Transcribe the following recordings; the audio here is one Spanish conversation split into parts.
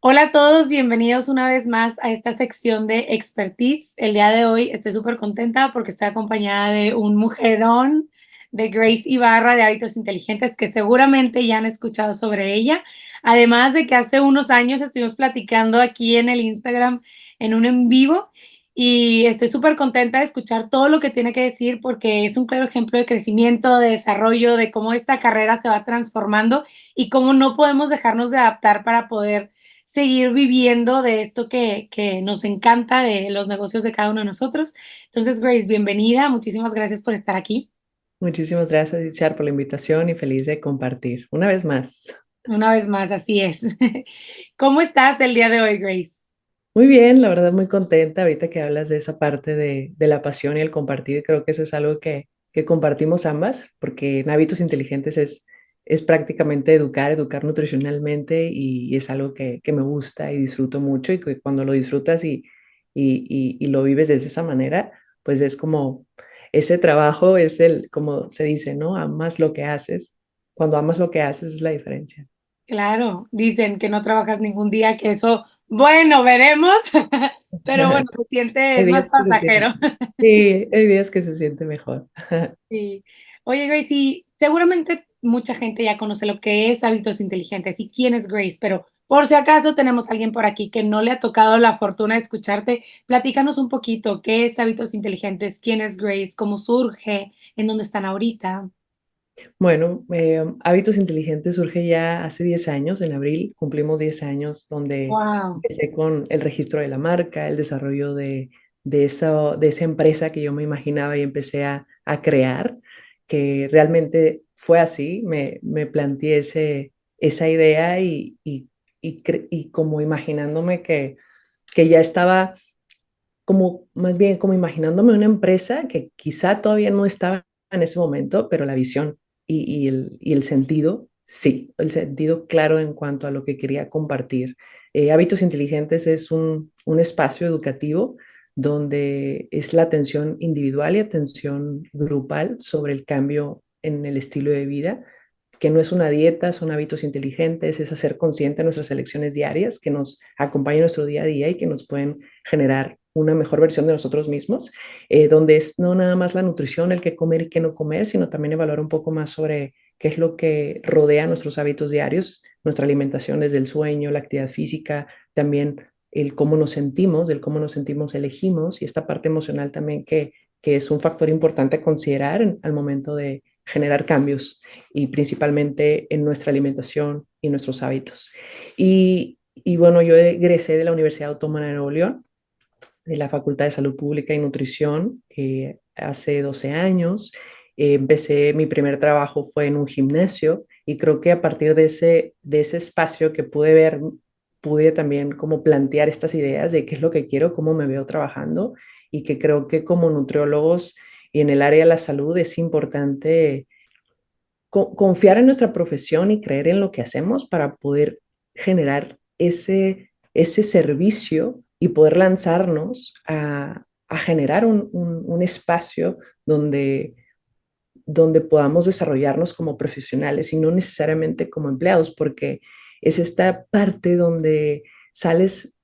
Hola a todos, bienvenidos una vez más a esta sección de Expertise. El día de hoy estoy súper contenta porque estoy acompañada de un mujerón, de Grace Ibarra de Hábitos Inteligentes, que seguramente ya han escuchado sobre ella. Además de que hace unos años estuvimos platicando aquí en el Instagram en un en vivo y estoy súper contenta de escuchar todo lo que tiene que decir porque es un claro ejemplo de crecimiento, de desarrollo, de cómo esta carrera se va transformando y cómo no podemos dejarnos de adaptar para poder seguir viviendo de esto que nos encanta, de los negocios de cada uno de nosotros. Entonces, Grace, bienvenida. Muchísimas gracias por estar aquí. Muchísimas gracias, Itziar, por la invitación y feliz de compartir una vez más. Una vez más, así es. ¿Cómo estás el día de hoy, Grace? Muy bien, la verdad muy contenta ahorita que hablas de esa parte de la pasión y el compartir. Creo que eso es algo que compartimos ambas, porque en hábitos inteligentes es prácticamente educar nutricionalmente y es algo que me gusta y disfruto mucho y que cuando lo disfrutas y lo vives de esa manera, pues es como ese trabajo es como se dice, ¿no? Amas lo que haces. Cuando amas lo que haces es la diferencia. Claro, dicen que no trabajas ningún día, que eso, bueno, veremos, pero bueno, se siente, Hay es más días que se siente. pasajero. Sí, hay días que se siente mejor. Sí. Oye, Grace, y seguramente mucha gente ya conoce lo que es hábitos inteligentes y quién es Grace, pero por si acaso tenemos a alguien por aquí que no le ha tocado la fortuna de escucharte, platícanos un poquito, ¿qué es hábitos inteligentes? ¿Quién es Grace? ¿Cómo surge? ¿En dónde están ahorita? Bueno, Hábitos Inteligentes surge ya hace 10 años, en abril cumplimos 10 años, donde Wow. empecé con el registro de la marca, el desarrollo de esa empresa que yo me imaginaba y empecé a crear, que realmente fue así, me planteé esa idea y como imaginándome que ya estaba como más bien como imaginándome una empresa que quizá todavía no estaba en ese momento, pero la visión y el sentido, sí, el sentido claro en cuanto a lo que quería compartir. Hábitos Inteligentes es un espacio educativo donde es la atención individual y atención grupal sobre el cambio en el estilo de vida, que no es una dieta, son hábitos inteligentes, es hacer consciente nuestras elecciones diarias que nos acompañan en nuestro día a día y que nos pueden generar una mejor versión de nosotros mismos, donde es no nada más la nutrición, el qué comer y qué no comer, sino también evaluar un poco más sobre qué es lo que rodea nuestros hábitos diarios, nuestra alimentación desde el sueño, la actividad física, también el cómo nos sentimos, del cómo nos sentimos elegimos y esta parte emocional también que es un factor importante a considerar al momento de generar cambios y principalmente en nuestra alimentación y nuestros hábitos. Y bueno, yo egresé de la Universidad Autónoma de Nuevo León, de la Facultad de Salud Pública y Nutrición, hace 12 años. Empecé, mi primer trabajo fue en un gimnasio y creo que a partir de ese espacio que pude ver, pude también como plantear estas ideas de qué es lo que quiero, cómo me veo trabajando y que creo que como nutriólogos y en el área de la salud es importante confiar en nuestra profesión y creer en lo que hacemos para poder generar ese servicio y poder lanzarnos a generar un espacio donde podamos desarrollarnos como profesionales y no necesariamente como empleados, porque es esta parte donde sales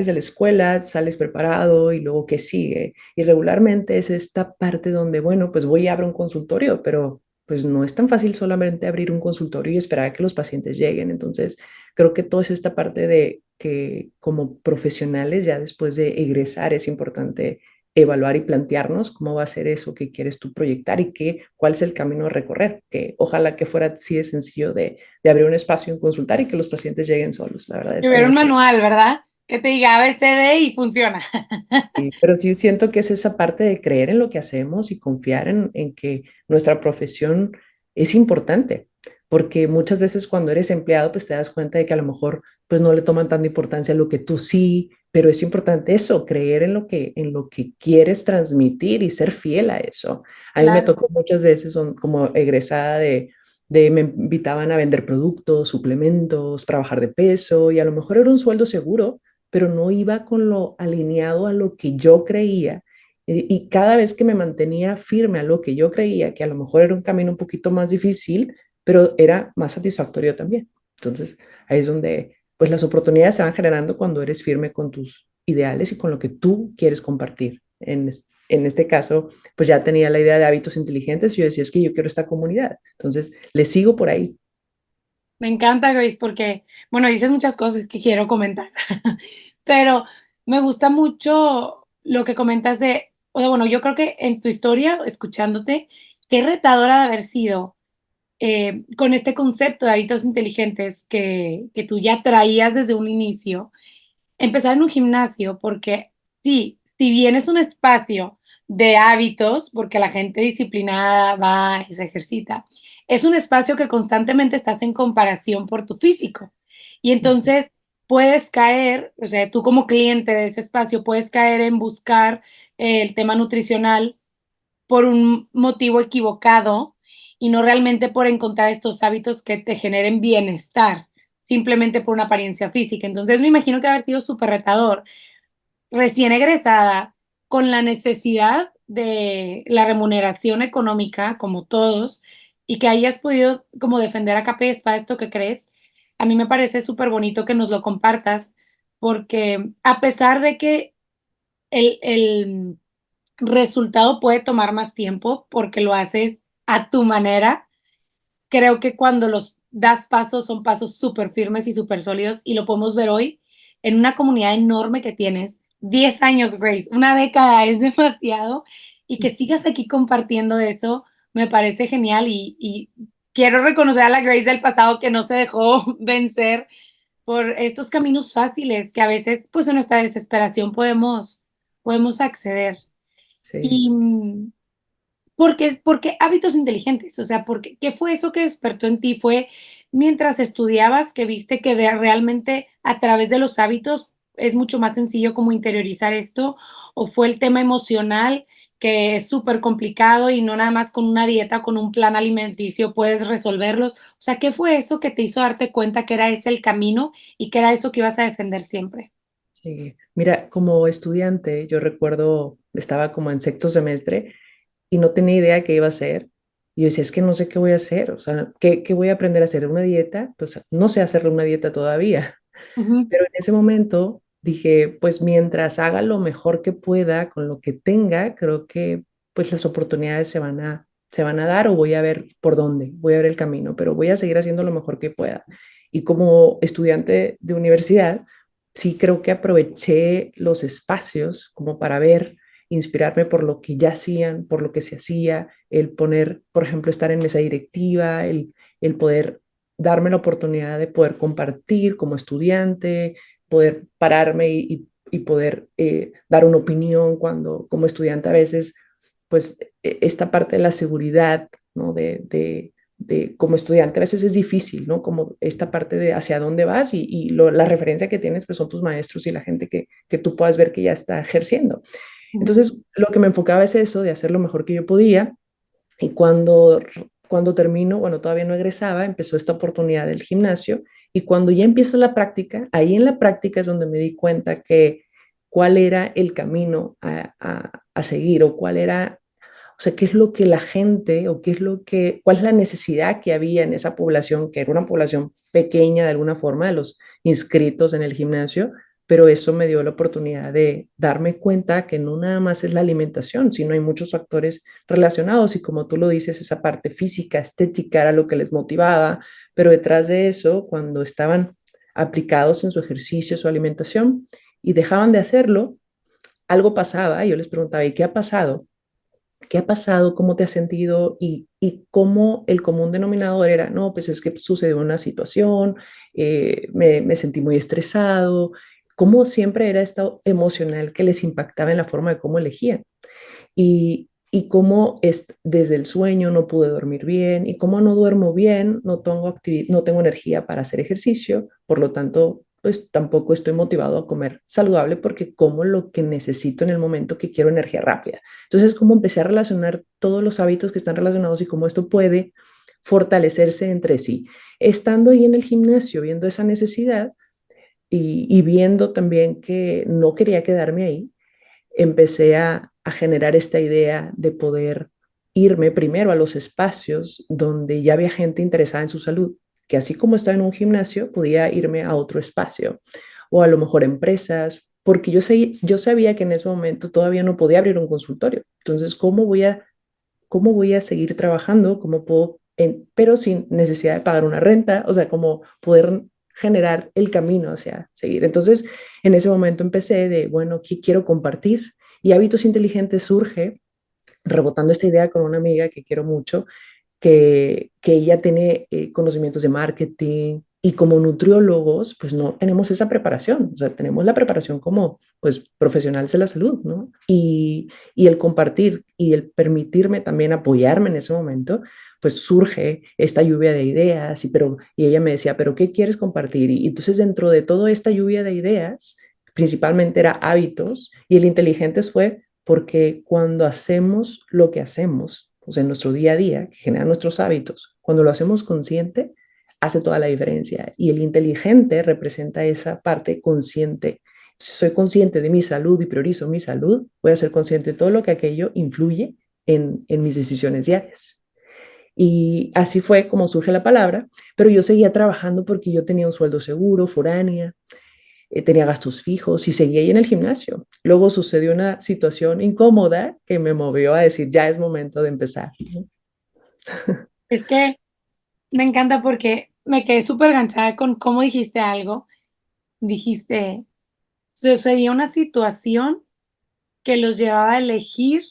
de la escuela, sales preparado y luego qué sigue. Y regularmente es esta parte donde, bueno, pues voy y abro un consultorio, pero pues no es tan fácil solamente abrir un consultorio y esperar a que los pacientes lleguen. Entonces, creo que toda esta parte de que como profesionales, ya después de egresar, es importante evaluar y plantearnos cómo va a ser eso que quieres tú proyectar y cuál es el camino a recorrer, que ojalá que fuera así de sencillo de abrir un espacio en consultar y que los pacientes lleguen solos. La verdad Que es que ver no un es tan manual, ¿verdad? Que te diga ABCD y funciona. así, pero sí siento que es esa parte de creer en lo que hacemos y confiar en que nuestra profesión es importante, porque muchas veces cuando eres empleado, pues te das cuenta de que a lo mejor pues no le toman tanta importancia a lo que tú sí, pero es importante eso, creer en lo que quieres transmitir y ser fiel a eso. A mí me Claro. tocó muchas veces como egresada de me invitaban a vender productos, suplementos, para bajar de peso y a lo mejor era un sueldo seguro, pero no iba con lo alineado a lo que yo creía. Y cada vez que me mantenía firme a lo que yo creía, que a lo mejor era un camino un poquito más difícil, pero era más satisfactorio también. Entonces, ahí es donde pues las oportunidades se van generando cuando eres firme con tus ideales y con lo que tú quieres compartir. En este caso, pues ya tenía la idea de hábitos inteligentes y yo decía, es que yo quiero esta comunidad. Entonces, le sigo por ahí. Me encanta, Grace, porque, bueno, dices muchas cosas que quiero comentar, pero me gusta mucho lo que comentas de, o sea, bueno, yo creo que en tu historia, escuchándote, qué retadora de haber sido con este concepto de hábitos inteligentes que tú ya traías desde un inicio, empezar en un gimnasio, porque sí, si bien es un espacio de hábitos, porque la gente disciplinada va y se ejercita, es un espacio que constantemente estás en comparación por tu físico. Y entonces puedes caer, o sea, tú como cliente de ese espacio, puedes caer en buscar el tema nutricional por un motivo equivocado y no realmente por encontrar estos hábitos que te generen bienestar, simplemente por una apariencia física. Entonces me imagino que haber sido súper retador, recién egresada, con la necesidad de la remuneración económica, como todos, y que hayas podido como defender a capa y espada esto que crees. A mí me parece súper bonito que nos lo compartas, porque a pesar de que el resultado puede tomar más tiempo porque lo haces a tu manera. Creo que cuando los das pasos son pasos súper firmes y súper sólidos y lo podemos ver hoy en una comunidad enorme que tienes. 10 años, Grace, una década es demasiado y que sigas aquí compartiendo eso me parece genial y quiero reconocer a la Grace del pasado que no se dejó vencer por estos caminos fáciles que a veces pues en nuestra desesperación podemos acceder. Sí. Y porque hábitos inteligentes, o sea, porque, ¿qué fue eso que despertó en ti? ¿Fue mientras estudiabas que viste que realmente a través de los hábitos es mucho más sencillo como interiorizar esto? ¿O fue el tema emocional que es súper complicado y no nada más con una dieta, con un plan alimenticio puedes resolverlos? O sea, ¿qué fue eso que te hizo darte cuenta que era ese el camino y que era eso que ibas a defender siempre? Sí, mira, como estudiante, yo recuerdo, estaba como en sexto semestre y no tenía idea qué iba a hacer. Y yo decía, es que no sé qué voy a hacer, o sea, ¿qué voy a aprender a hacer? ¿Una dieta? Pues no sé hacer una dieta todavía. Ujú. Pero en ese momento dije, pues mientras haga lo mejor que pueda con lo que tenga, creo que pues las oportunidades se van a dar o voy a ver por dónde, voy a ver el camino, pero voy a seguir haciendo lo mejor que pueda. Y como estudiante de universidad, sí creo que aproveché los espacios como para ver, inspirarme por lo que ya hacían, por lo que se hacía, el poner, por ejemplo, estar en mesa directiva, el poder darme la oportunidad de poder compartir como estudiante, poder pararme y poder dar una opinión cuando como estudiante a veces, pues esta parte de la seguridad, ¿no? De como estudiante a veces es difícil, ¿no? Como esta parte de hacia dónde vas la referencia que tienes pues son tus maestros y la gente que tú puedas ver que ya está ejerciendo. Ujú. Entonces, lo que me enfocaba es eso, de hacer lo mejor que yo podía y cuando termino, bueno, todavía no egresaba, empezó esta oportunidad del gimnasio y cuando ya empieza la práctica, ahí en la práctica es donde me di cuenta que cuál era el camino a seguir o cuál era, o sea, qué es lo que la gente o qué es lo que, cuál es la necesidad que había en esa población, que era una población pequeña de alguna forma de los inscritos en el gimnasio, pero eso me dio la oportunidad de darme cuenta que no nada más es la alimentación, sino hay muchos factores relacionados y como tú lo dices, esa parte física, estética era lo que les motivaba, pero detrás de eso, cuando estaban aplicados en su ejercicio, su alimentación y dejaban de hacerlo, algo pasaba y yo les preguntaba, ¿y qué ha pasado? ¿Qué ha pasado? ¿Cómo te has sentido? Y cómo el común denominador era, no, pues es que sucedió una situación, me sentí muy estresado, cómo siempre era esto emocional que les impactaba en la forma de cómo elegían y cómo desde el sueño no pude dormir bien y cómo no duermo bien, no tengo energía para hacer ejercicio, por lo tanto, pues tampoco estoy motivado a comer saludable porque como lo que necesito en el momento que quiero energía rápida. Entonces, como empecé a relacionar todos los hábitos que están relacionados y cómo esto puede fortalecerse entre sí. Estando ahí en el gimnasio, viendo esa necesidad y viendo también que no quería quedarme ahí, empecé a generar esta idea de poder irme primero a los espacios donde ya había gente interesada en su salud, que así como estaba en un gimnasio, podía irme a otro espacio o a lo mejor empresas, porque yo sabía que en ese momento todavía no podía abrir un consultorio. Entonces, cómo voy a seguir trabajando? ¿Cómo puedo, pero sin necesidad de pagar una renta? O sea, cómo poder generar el camino hacia seguir. Entonces, en ese momento empecé de, bueno, ¿qué quiero compartir? Y Hábitos Inteligentes surge rebotando esta idea con una amiga que quiero mucho, que ella tiene conocimientos de marketing y como nutriólogos, pues no tenemos esa preparación, o sea, tenemos la preparación como pues profesionales de la salud, ¿no? Y el compartir y el permitirme también apoyarme en ese momento, pues surge esta lluvia de ideas y ella me decía, pero ¿qué quieres compartir? Y entonces dentro de toda esta lluvia de ideas, principalmente era hábitos y el inteligentes fue porque cuando hacemos lo que hacemos, o sea, en nuestro día a día, que genera nuestros hábitos, cuando lo hacemos consciente, hace toda la diferencia. Y el inteligente representa esa parte consciente. Si soy consciente de mi salud y priorizo mi salud, voy a ser consciente de todo lo que aquello influye en mis decisiones diarias. Y así fue como surge la palabra, pero yo seguía trabajando porque yo tenía un sueldo seguro, foránea, tenía gastos fijos y seguía ahí en el gimnasio. Luego sucedió una situación incómoda que me movió a decir, ya es momento de empezar, ¿no? Es que me encanta porque me quedé súper enganchada con cómo dijiste algo. Dijiste, sucedía una situación que los llevaba a elegir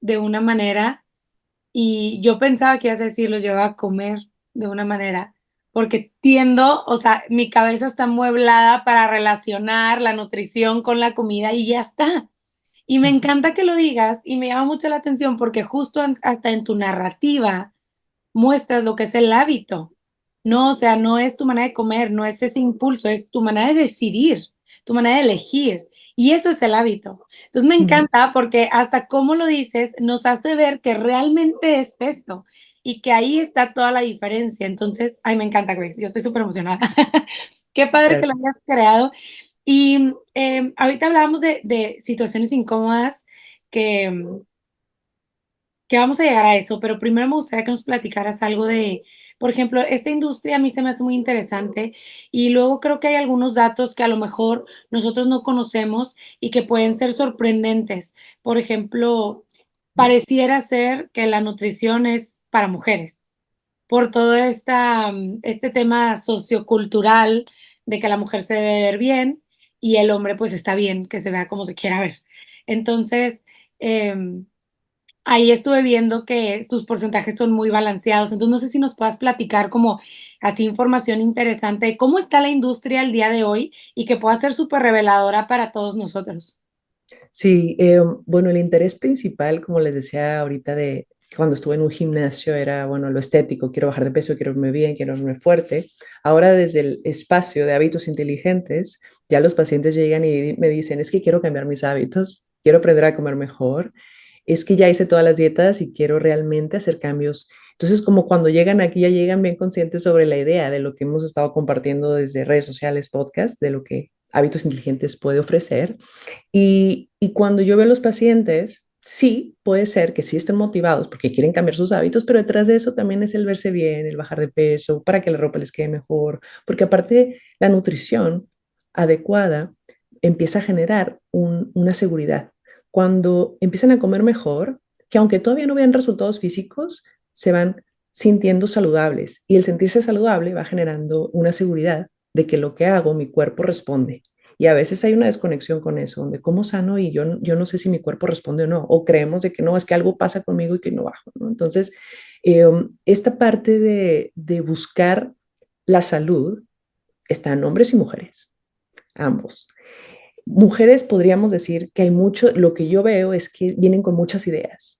de una manera y yo pensaba que ibas a decir, los llevaba a comer de una manera, porque tiendo, o sea, mi cabeza está mueblada para relacionar la nutrición con la comida y ya está. Y me encanta que lo digas y me llama mucho la atención porque justo hasta en tu narrativa muestras lo que es el hábito. No, o sea, no es tu manera de comer, no es ese impulso, es tu manera de decidir, tu manera de elegir. Y eso es el hábito. Entonces me encanta porque hasta cómo lo dices nos hace ver que realmente es esto y que ahí está toda la diferencia. Entonces, ay, me encanta, Grace. Yo estoy súper emocionada. Qué padre que Claro. lo hayas creado. Y ahorita hablábamos de situaciones incómodas que, que vamos a llegar a eso, pero primero me gustaría que nos platicaras algo de, por ejemplo, esta industria a mí se me hace muy interesante y luego creo que hay algunos datos que a lo mejor nosotros no conocemos y que pueden ser sorprendentes. Por ejemplo, pareciera ser que la nutrición es para mujeres, por todo este tema sociocultural de que la mujer se debe ver bien y el hombre pues está bien que se vea como se quiera ver. Entonces, em, ahí estuve viendo que tus porcentajes son muy balanceados, entonces no sé si nos puedas platicar como así información interesante de cómo está la industria el día de hoy y que pueda ser súper reveladora para todos nosotros. Sí, bueno, el interés principal, como les decía ahorita, de cuando estuve en un gimnasio era, bueno, lo estético, quiero bajar de peso, quiero verme bien, quiero verme fuerte. Ahora desde el espacio de hábitos inteligentes, ya los pacientes llegan y me dicen, es que quiero cambiar mis hábitos, quiero aprender a comer mejor, es que ya hice todas las dietas y quiero realmente hacer cambios. Entonces, como cuando llegan aquí, ya llegan bien conscientes sobre la idea de lo que hemos estado compartiendo desde redes sociales, podcast, de lo que hábitos inteligentes puede ofrecer. Y cuando yo veo a los pacientes, sí, puede ser que sí estén motivados porque quieren cambiar sus hábitos, pero detrás de eso también es el verse bien, el bajar de peso, para que la ropa les quede mejor, porque aparte la nutrición adecuada empieza a generar una seguridad. Cuando empiezan a comer mejor, que aunque todavía no vean resultados físicos, se van sintiendo saludables y el sentirse saludable va generando una seguridad de que lo que hago, mi cuerpo responde. Y a veces hay una desconexión con eso, donde como sano y yo no sé si mi cuerpo responde o no, o creemos de que no, es que algo pasa conmigo y que no bajo, ¿no? Entonces, esta parte de buscar la salud está en hombres y mujeres, ambos. Mujeres podríamos decir que hay mucho, lo que yo veo es que vienen con muchas ideas,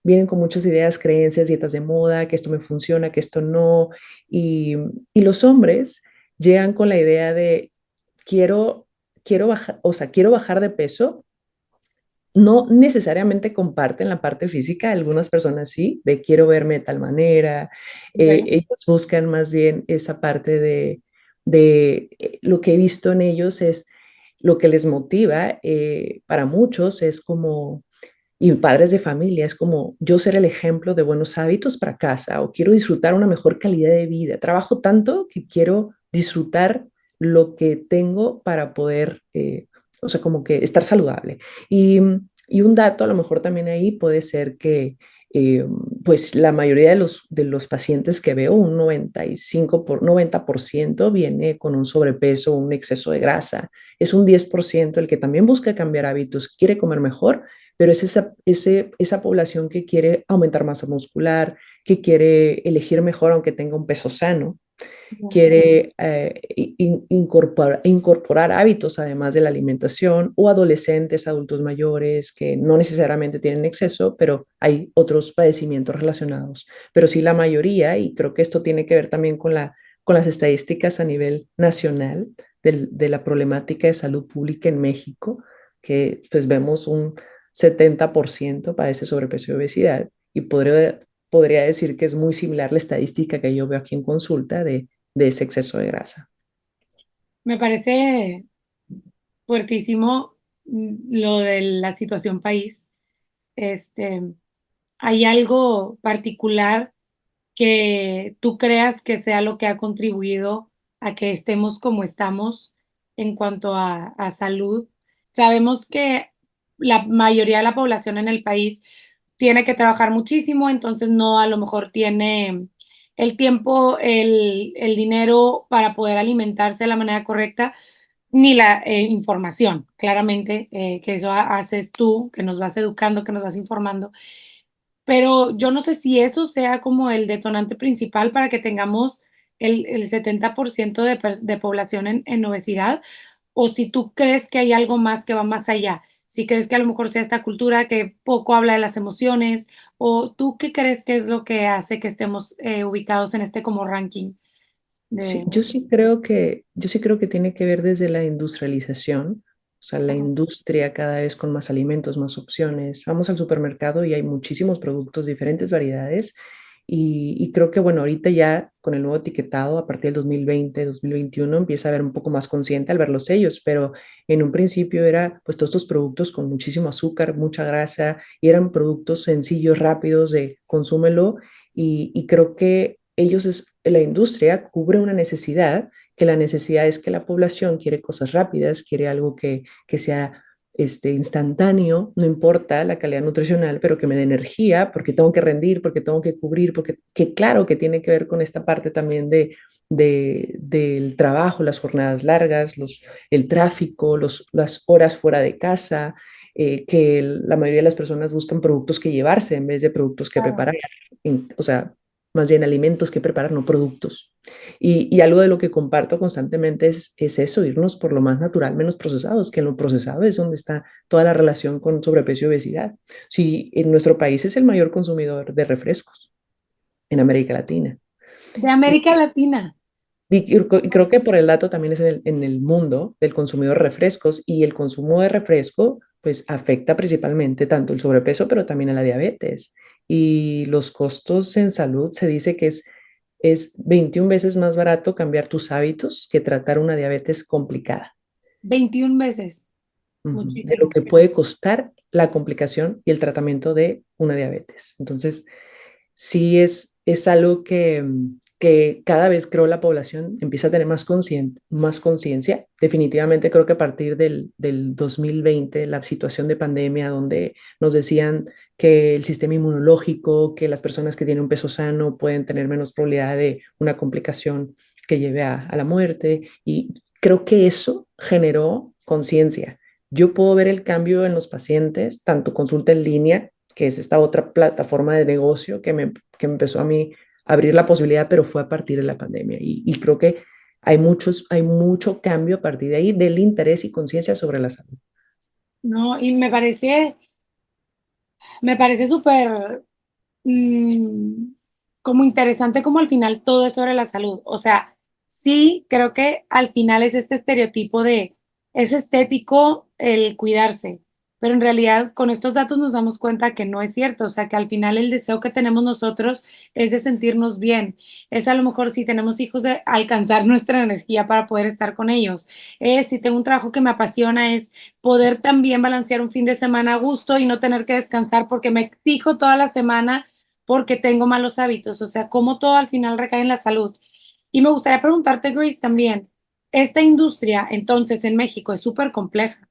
creencias, dietas de moda, que esto me funciona, que esto no, y los hombres llegan con la idea de quiero, quiero bajar, o sea, quiero bajar de peso. No necesariamente comparten la parte física, algunas personas sí, de quiero verme de tal manera, Okey. ellos buscan más bien esa parte de lo que he visto en ellos es lo que les motiva, para muchos es como y padres de familia, es como yo ser el ejemplo de buenos hábitos para casa o quiero disfrutar una mejor calidad de vida. Trabajo tanto que quiero disfrutar lo que tengo para poder, o sea, como que estar saludable. Y, y un dato a lo mejor también ahí puede ser que eh, pues la mayoría de los pacientes que veo, un 90% viene con un sobrepeso, un exceso de grasa. Es un 10% el que también busca cambiar hábitos, quiere comer mejor, pero es esa población que quiere aumentar masa muscular, que quiere elegir mejor aunque tenga un peso sano, quiere incorporar hábitos además de la alimentación, o adolescentes, adultos mayores que no necesariamente tienen exceso, pero hay otros padecimientos relacionados. Pero sí la mayoría, y creo que esto tiene que ver también con las estadísticas a nivel nacional de la problemática de salud pública en México, que pues vemos un 70% padece sobrepeso y obesidad, y podría decir que es muy similar la estadística que yo veo aquí en consulta de ese exceso de grasa. Me parece fuertísimo lo de la situación país. Este, ¿Hay algo particular que tú creas que sea lo que ha contribuido a que estemos como estamos en cuanto a salud? Sabemos que la mayoría de la población en el país tiene que trabajar muchísimo, entonces no a lo mejor tiene el tiempo, el dinero para poder alimentarse de la manera correcta, ni la información, claramente, que eso haces tú, que nos vas educando, que nos vas informando. Pero yo no sé si eso sea como el detonante principal para que tengamos el 70% de población en obesidad, o si tú crees que hay algo más que va más allá. Si crees que a lo mejor sea esta cultura que poco habla de las emociones, o tú qué crees que es lo que hace que estemos ubicados en este como ranking de... Sí, yo sí creo que tiene que ver desde la industrialización, o sea, la Ajá. industria cada vez con más alimentos, más opciones. Vamos al supermercado y hay muchísimos productos, diferentes variedades, y creo que, bueno, ahorita ya con el nuevo etiquetado, a partir del 2020, 2021, empieza a ver un poco más consciente al ver los sellos, pero en un principio era pues todos estos productos con muchísimo azúcar, mucha grasa, y eran productos sencillos, rápidos de consúmelo, y creo que la industria cubre una necesidad, que la necesidad es que la población quiere cosas rápidas, quiere algo que sea instantáneo, no importa la calidad nutricional, pero que me dé energía, porque tengo que rendir, porque tengo que cubrir, porque que claro que tiene que ver con esta parte también del trabajo, las jornadas largas, el tráfico, las horas fuera de casa, que la mayoría de las personas buscan productos que llevarse en vez de productos que Claro. preparar, o sea, más bien alimentos que preparar, no productos. Y algo de lo que comparto constantemente es eso, irnos por lo más natural, menos procesados, que en lo procesado es donde está toda la relación con sobrepeso y obesidad. Si en nuestro país es el mayor consumidor de refrescos en América Latina. De América Latina. Y creo que por el dato también es en el mundo del consumidor de refrescos, y el consumo de refresco pues afecta principalmente tanto el sobrepeso pero también a la diabetes, y los costos en salud se dice que es 21 veces más barato cambiar tus hábitos que tratar una diabetes complicada. 21 veces. De lo Muchísimo. que puede costar la complicación y el tratamiento de una diabetes. Entonces, sí es algo que cada vez creo la población empieza a tener más conciencia. Definitivamente creo que a partir del 2020, la situación de pandemia, donde nos decían que el sistema inmunológico, que las personas que tienen un peso sano pueden tener menos probabilidad de una complicación que lleve a la muerte. Y creo que eso generó conciencia. Yo puedo ver el cambio en los pacientes, tanto consulta en línea, que es esta otra plataforma de negocio que me empezó a mí a abrir la posibilidad, pero fue a partir de la pandemia. Y creo que hay mucho cambio a partir de ahí del interés y conciencia sobre la salud. No, y me parece súper como interesante como al final todo es sobre la salud. O sea, sí, creo que al final es este estereotipo de es estético el cuidarse, pero en realidad con estos datos nos damos cuenta que no es cierto, o sea, que al final el deseo que tenemos nosotros es de sentirnos bien, es a lo mejor si tenemos hijos de alcanzar nuestra energía para poder estar con ellos, es si tengo un trabajo que me apasiona, es poder también balancear un fin de semana a gusto y no tener que descansar porque me exijo toda la semana porque tengo malos hábitos, o sea, cómo todo al final recae en la salud. Y me gustaría preguntarte, Grace, también, esta industria entonces en México es súper compleja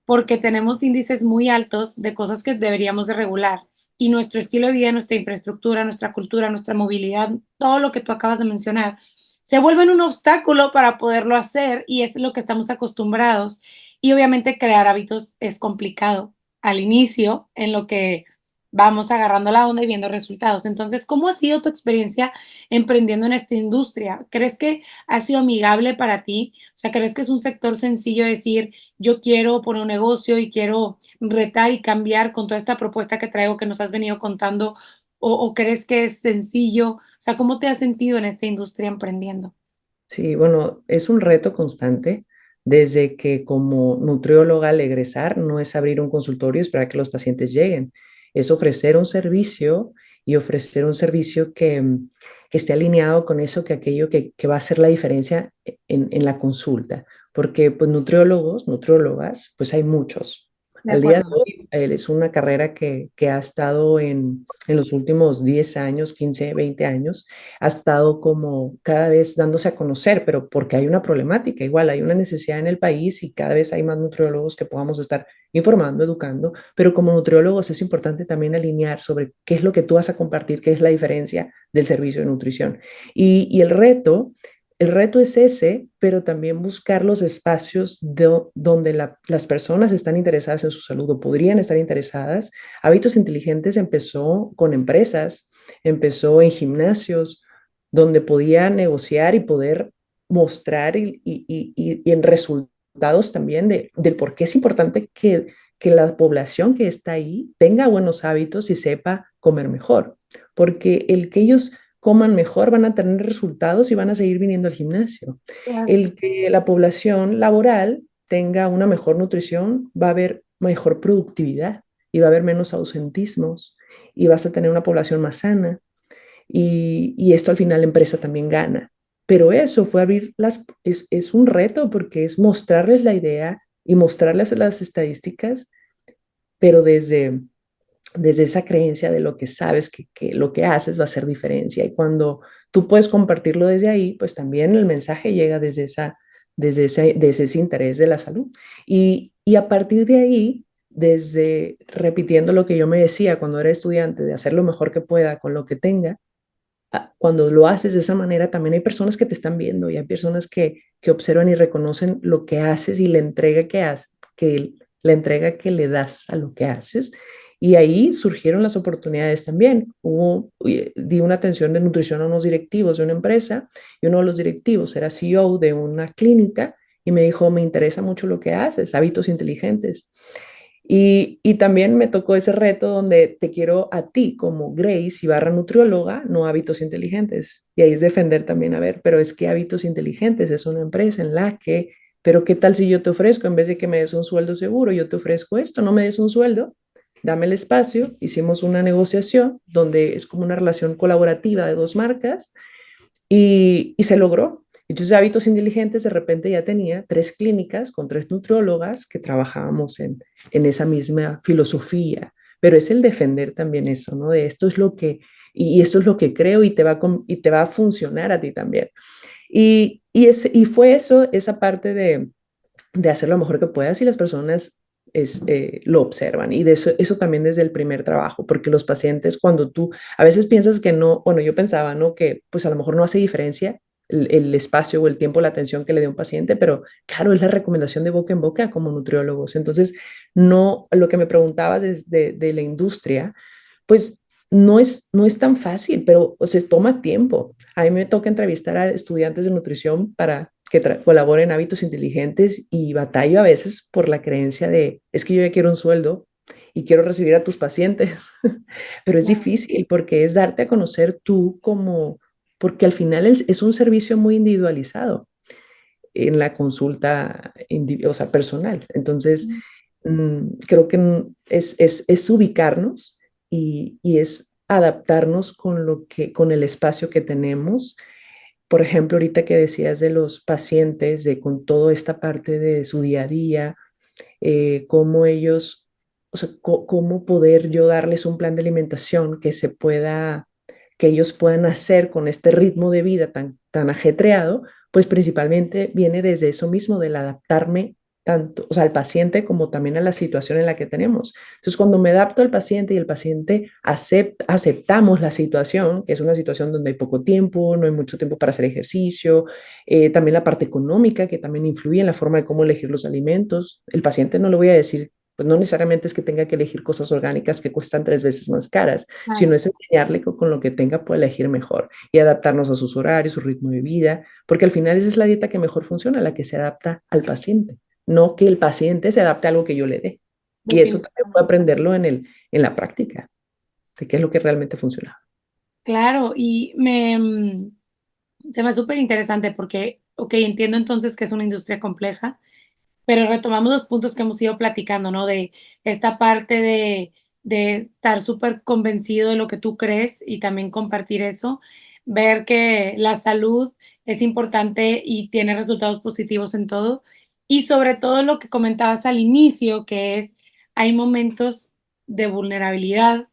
porque tenemos índices muy altos de cosas que deberíamos de regular y nuestro estilo de vida, nuestra infraestructura, nuestra cultura, nuestra movilidad, todo lo que tú acabas de mencionar, se vuelven un obstáculo para poderlo hacer y es lo que estamos acostumbrados. Y obviamente crear hábitos es complicado al inicio, en lo que vamos agarrando la onda y viendo resultados. Entonces, ¿cómo ha sido tu experiencia emprendiendo en esta industria? ¿Crees que ha sido amigable para ti? O sea, ¿crees que es un sector sencillo de decir, yo quiero poner un negocio y quiero retar y cambiar con toda esta propuesta que traigo que nos has venido contando? O crees que es sencillo? O sea, ¿cómo te has sentido en esta industria emprendiendo? Sí, bueno, es un reto constante desde que como nutrióloga al egresar no es abrir un consultorio y esperar que los pacientes lleguen, es ofrecer un servicio y ofrecer un servicio que esté alineado con eso, que aquello que va a hacer la diferencia en la consulta, porque pues nutriólogos, nutriólogas, pues hay muchos. De Al día de acuerdo. hoy es una carrera que ha estado en los últimos 10 años, 15, 20 años ha estado como cada vez dándose a conocer, pero porque hay una problemática, igual hay una necesidad en el país y cada vez hay más nutriólogos que podamos estar informando, educando, pero como nutriólogos es importante también alinear sobre qué es lo que tú vas a compartir, qué es la diferencia del servicio de nutrición. Y el reto es ese, pero también buscar los espacios donde las personas están interesadas en su salud o podrían estar interesadas. Hábitos Inteligentes empezó con empresas, empezó en gimnasios, donde podía negociar y poder mostrar y en resultados también del por qué es importante que la población que está ahí tenga buenos hábitos y sepa comer mejor, porque el que ellos coman mejor van a tener resultados y van a seguir viniendo al gimnasio. Claro. El que la población laboral tenga una mejor nutrición, va a haber mejor productividad y va a haber menos ausentismos y vas a tener una población más sana y esto al final la empresa también gana. Pero eso fue abrir es un reto porque es mostrarles la idea y mostrarles las estadísticas, pero desde esa creencia de lo que sabes que lo que haces va a hacer diferencia. Y cuando tú puedes compartirlo desde ahí, pues también el mensaje llega desde ese interés de la salud. Y a partir de ahí, desde repitiendo lo que yo me decía cuando era estudiante, de hacer lo mejor que pueda con lo que tenga, cuando lo haces de esa manera, también hay personas que te están viendo y hay personas que observan y reconocen lo que haces y la entrega la entrega que le das a lo que haces. Y ahí surgieron las oportunidades también. Di una atención de nutrición a unos directivos de una empresa y uno de los directivos era CEO de una clínica y me dijo, me interesa mucho lo que haces, hábitos inteligentes. Y también me tocó ese reto donde te quiero a ti como Grace y barra nutrióloga, no hábitos inteligentes. Y ahí es defender también, a ver, pero es que hábitos inteligentes es una empresa en la que, pero ¿qué tal si yo te ofrezco, en vez de que me des un sueldo seguro, yo te ofrezco esto, no me des un sueldo, dame el espacio, hicimos una negociación donde es como una relación colaborativa de dos marcas y se logró. Entonces, Hábitos Inteligentes de repente ya tenía 3 clínicas con 3 nutriólogas que trabajábamos en esa misma filosofía, pero es el defender también eso, ¿no? De esto es lo y esto es lo que creo y te va a funcionar a ti también. Y fue eso, esa parte de hacer lo mejor que puedas y las personas lo observan. Y de eso también desde el primer trabajo, porque los pacientes cuando tú a veces piensas que no, bueno, yo pensaba, ¿no? Que pues a lo mejor no hace diferencia el espacio o el tiempo, la atención que le dé un paciente, pero claro, es la recomendación de boca en boca como nutriólogos. Entonces, no, lo que me preguntabas es de la industria, pues no es tan fácil, pero o sea, toma tiempo. A mí me toca entrevistar a estudiantes de nutrición para que colaboren en Hábitos Inteligentes y batallo a veces por la creencia de, es que yo ya quiero un sueldo y quiero recibir a tus pacientes, pero es difícil porque es darte a conocer tú como, porque al final es un servicio muy individualizado en la consulta, o sea, personal. Entonces, Creo que es ubicarnos y es adaptarnos con el espacio que tenemos. Por ejemplo, ahorita que decías de los pacientes, de con toda esta parte de su día a día, cómo ellos, o sea, cómo poder yo darles un plan de alimentación que ellos puedan hacer con este ritmo de vida tan ajetreado, pues principalmente viene desde eso mismo, del adaptarme tanto, o sea, al paciente como también a la situación en la que tenemos. Entonces, cuando me adapto al paciente y el paciente aceptamos la situación, que es una situación donde hay poco tiempo, no hay mucho tiempo para hacer ejercicio, también la parte económica, que también influye en la forma de cómo elegir los alimentos. El paciente no le voy a decir, pues no necesariamente es que tenga que elegir cosas orgánicas que cuestan 3 veces más caras, sino Claro, es enseñarle con lo que tenga puede elegir mejor y adaptarnos a sus horarios, su ritmo de vida, porque al final esa es la dieta que mejor funciona, la que se adapta al paciente, no que el paciente se adapte a algo que yo le dé. Y eso también fue definitivamente. aprenderlo en la práctica, de qué es lo que realmente funciona. Claro, y se me hace súper interesante porque, ok, entiendo entonces que es una industria compleja, pero retomamos los puntos que hemos ido platicando, ¿no? De esta parte de estar súper convencido de lo que tú crees y también compartir eso, ver que la salud es importante y tiene resultados positivos en todo, y sobre todo lo que comentabas al inicio, que es, hay momentos de vulnerabilidad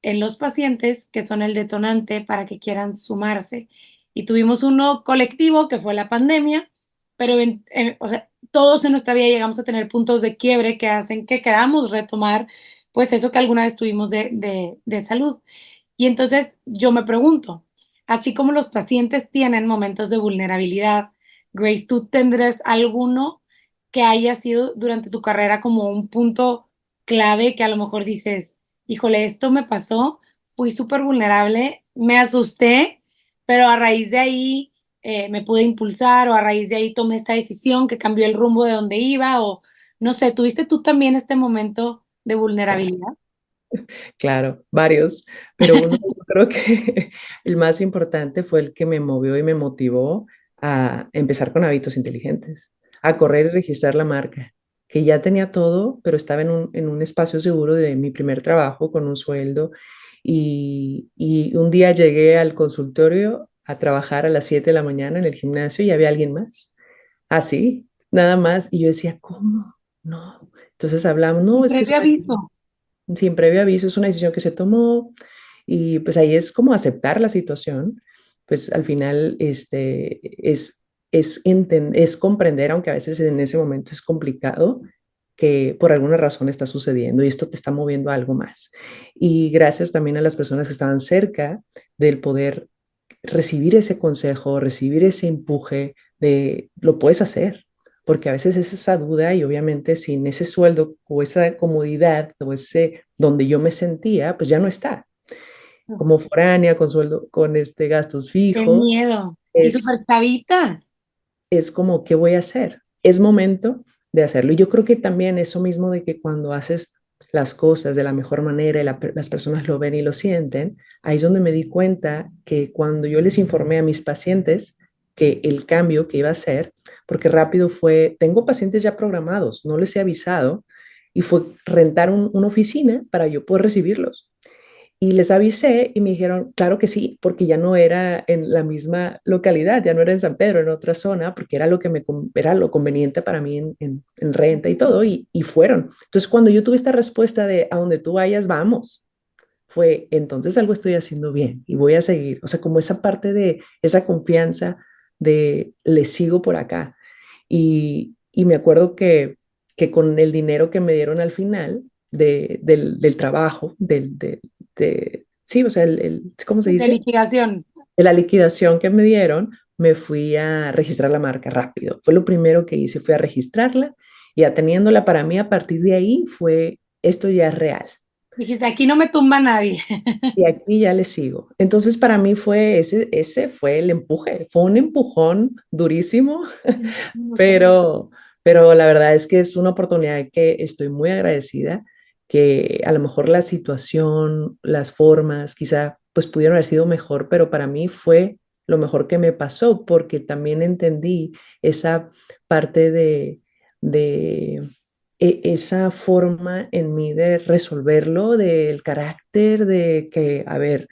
en los pacientes que son el detonante para que quieran sumarse. Y tuvimos uno colectivo que fue la pandemia, pero o sea, todos en nuestra vida llegamos a tener puntos de quiebre que hacen que queramos retomar pues eso que alguna vez tuvimos de salud. Y entonces yo me pregunto, así como los pacientes tienen momentos de vulnerabilidad, Grace, ¿tú tendrás alguno que haya sido durante tu carrera como un punto clave que a lo mejor dices, híjole, esto me pasó, fui súper vulnerable, me asusté, pero a raíz de ahí me pude impulsar o a raíz de ahí tomé esta decisión que cambió el rumbo de donde iba o no sé, ¿tuviste tú también este momento de vulnerabilidad? Claro, varios, pero uno yo creo que el más importante fue el que me movió y me motivó a empezar con hábitos inteligentes, a correr y registrar la marca, que ya tenía todo, pero estaba en un espacio seguro de mi primer trabajo con un sueldo y un día llegué al consultorio a trabajar a las 7 de la mañana en el gimnasio y había alguien más, así, nada más, y yo decía, ¿cómo? No. Entonces hablamos, Y no, es que es previo aviso. sin previo aviso, es una decisión que se tomó y pues ahí es como aceptar la situación, pues al final es comprender, aunque a veces en ese momento es complicado, que por alguna razón está sucediendo y esto te está moviendo a algo más. Y gracias también a las personas que estaban cerca del poder recibir ese consejo, recibir ese empuje de lo puedes hacer, porque a veces es esa duda y obviamente sin ese sueldo o esa comodidad o ese donde yo me sentía, pues ya no está. Como foránea, con sueldo, con gastos Qué fijos, miedo. Y es, súper chavita. es como, ¿qué voy a hacer? Es momento de hacerlo. Y yo creo que también eso mismo de que cuando haces las cosas de la mejor manera y las personas lo ven y lo sienten, ahí es donde me di cuenta que cuando yo les informé a mis pacientes que el cambio que iba a hacer, porque rápido fue, tengo pacientes ya programados, no les he avisado, y fue rentar una oficina para yo poder recibirlos. Y les avisé y me dijeron, claro que sí, porque ya no era en la misma localidad, ya no era en San Pedro, en otra zona, porque era lo que era lo conveniente para mí en renta y todo, y fueron. Entonces, cuando yo tuve esta respuesta de a donde tú vayas, vamos, fue entonces algo estoy haciendo bien y voy a seguir. O sea, como esa parte de esa confianza de le sigo por acá. Y me acuerdo que con el dinero que me dieron al final del trabajo, sí, o sea, ¿cómo se De dice? liquidación. De la liquidación que me dieron, me fui a registrar la marca rápido. Fue lo primero que hice, fui a registrarla y ateniéndola para mí a partir de ahí fue, esto ya es real. Dijiste, aquí no me tumba nadie. Y aquí ya le sigo. Entonces, para mí ese fue el empuje, fue un empujón durísimo, pero, pero la verdad es que es una oportunidad que estoy muy agradecida, que a lo mejor la situación, las formas, quizá pues pudieron haber sido mejor, pero para mí fue lo mejor que me pasó porque también entendí esa parte de esa forma en mí de resolverlo, del carácter, de que, a ver,